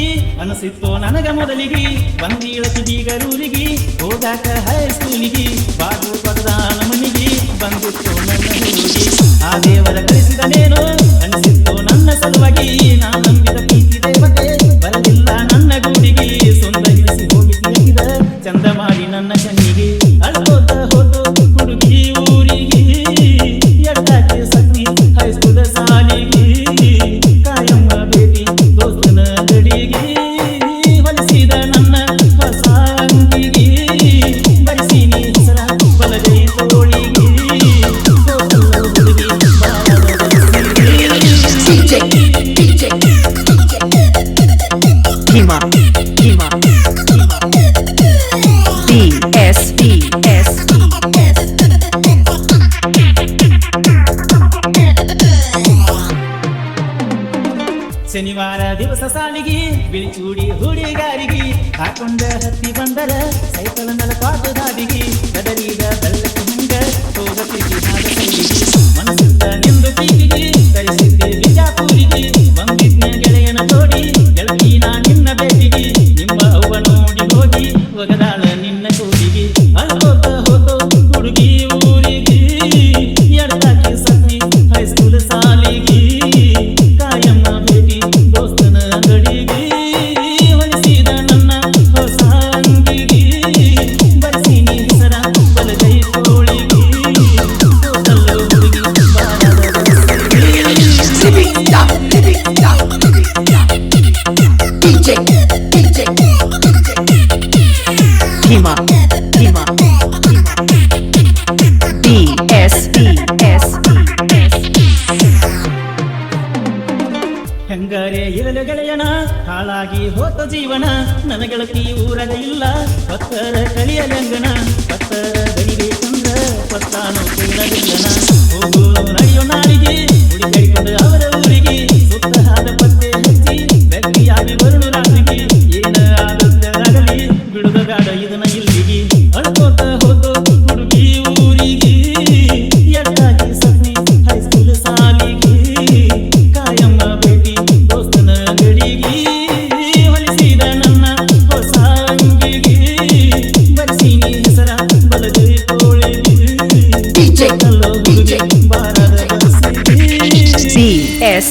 ಹುಡುಗಿ ಅನಸಿತ್ತು ನನಗ ಮೊದಲಿಗೆ ಬಂದೀಳತಿ ಬೀಗರೂರಿಗೆ ಹೋಗಾಕ ಹೈಸ್ಕೂಲಿಗೆ ಬಾಗು ಪರದಾನ ಮನಿಗೆ ಬಂದಿತ್ತು ನನ್ನ ಹುಡುಗಿ ಆ ದೇವರ ಕಳಿಸಿದನೇನು ಅನಿಸಿತ್ತು ನನ್ನ ಸಲುವಾಗಿ ನಾ ನಂಬಿದ ಪ್ರೀತಿ ದೇವತೆ ಬರಲಿಲ್ಲ ನನ್ನ ಗೂಡಿಗೆ ಸೊಂದಗಿಸಿ ಹೋಗಿ ತಿರುಗಿದ ಚಂದ ಮಾಡಿ ನನ್ನ ಕಣ್ಣಿಗೆ ಅಳ್ಕೋತ ಹೋತು ಹುಡುಗಿ ಊರಿಗೆ ಎಟ್ಟಾಕೆ ಸಗ್ನಿ ಹೈಸ್ಕೂಲ್ ಸಾಲಿಗೆ ಕಾಯಮ್ಮ ಭೇಟಿ ದೋಸ್ತನ ಗಡಿಗೆ ಹೊಲಿಸಿದ ನನ್ನ ಹೊಸ ಅಂಗಿಗೆ ಬರಿಸೀನಿ ಹೆಸರ ಬಲಗೈ ತೋಳಿಗೆ ದೋಸ್ತನ ಹುಡುಗಿ Hima BS ಶನಿವಾರ ದಿವಸ ಸಾಲಿಗೆ ಬಿಳಿಚೂಡಿ ಹುಡುಗಾರಿಗೆ ಹಾಕೊಂಡ ಹತ್ತಿ ಬಂದರ ಸೈಕಲ್ ನಲ ಪಾದದಾದಿಗೆ ಕದರಿದ ಬೆಳ್ಳಕ್ಕೆ ಹಂಗ ಹೋಗ ಪ್ರೀತಿ ಹಾದ ಸಂಗಿಗೆ ಮನಸ್ಸಿಂದ ನಿಂದು ಪ್ರೀತಿಗೆ ತರಿಸಿದ್ದೆ ಬಿಜಾಪುರಿಗೆ ಬಂದಿದ್ನ ಗೆಳೆಯನ ಜೋಡಿ ಗೆಳತಿ ನಾ ನಿನ್ನ ಭೇಟಿಗೆ ನಿಮ್ಮ ಅವ್ವ ನೋಡಿ ಹೋಗಿ ಒಗದಾಳ ನಿನ್ನ ಕೂಡಿಗೆ ಅಳ್ಕೋತ ಹೋತೋ ಹುಡುಗಿ ಊರಿಗೆ ಎಡದಾಕಿ ಸತ್ನಿ ಹೈಸ್ಕೂಲ್ ಸಾಲಿಗೆ ಕಾಯಮ್ಮ ಭೇಟಿ ದೋಸ್ತನ ಅಂಗಡಿಗೆ ಹೊಲಿಸಿದ ನನ್ನ ಹೊಸ ಅಂಗಿಗೆ ಬರಿಸೀನಿ ಹೆಸರ ಬಲಗೈ ತೋಳಿಗೆ ದೋಸ್ತಲ್ಲ ಹುಡುಗಿ Hima BS ಹೆಂಗರೆ ಇರಲು ಗೆಳೆಯನ ಹಾಳಾಗಿ ಹೋತ ಜೀವನ ನನ್ನ ಗೆಳತಿ ಊರಾಗ ಇಲ್ಲ ಪತ್ತರ ಕಳಿಯಲಂಗನ ಪತ್ತರ ಗಡಿಬೇಕಂದ್ರ ಪತ್ತಾನು ಕೇಳಲಿಲ್ಲನ ಹೋಗು ನಡೆಯೋ ನಾಳಿಗೆ ಹುಡುಗರಿಕೊಂಡು ಅವರ ಊರಿಗೆ ಸುತ್ತ ಹಾದ ಪತ್ತೆ ಹಚ್ಚಿ ವ್ಯಕ್ತಿಯಾಗಿ ಬರುಳು ರಾತ್ರಿಗೆ ಏನ ಆದದ್ದಾಗಲಿ ಬಿಡುದ ಗಾಡ ಇದನ್ನ ಇಲ್ಲಿಗೆ ಅಳ್ಕೋತ ಹೋತು ಹುಡುಗಿ ಊರಿಗೆ ಎಟ್ಟಾಗಿ ಸತ್ನಿ ಹೈಸ್ಕೂಲ್ ಸಾಲಿಗೆ ಕಾಯಮ್ಮ ಭೇಟಿ ದೋಸ್ತನ ಗಡಿಗೆ ಹೊಲಿಸಿದ ನನ್ನ ಹೊಸ ಅಂಗಿಗೆ ಬರಿಸೀನಿ ಹೆಸರ ಬಲಗೈ ತೋಳಿಗೆ ಕಲ್ಲೋ ಹುಡುಗಿ ಬಾರದ ಬಸಿಗೆ BS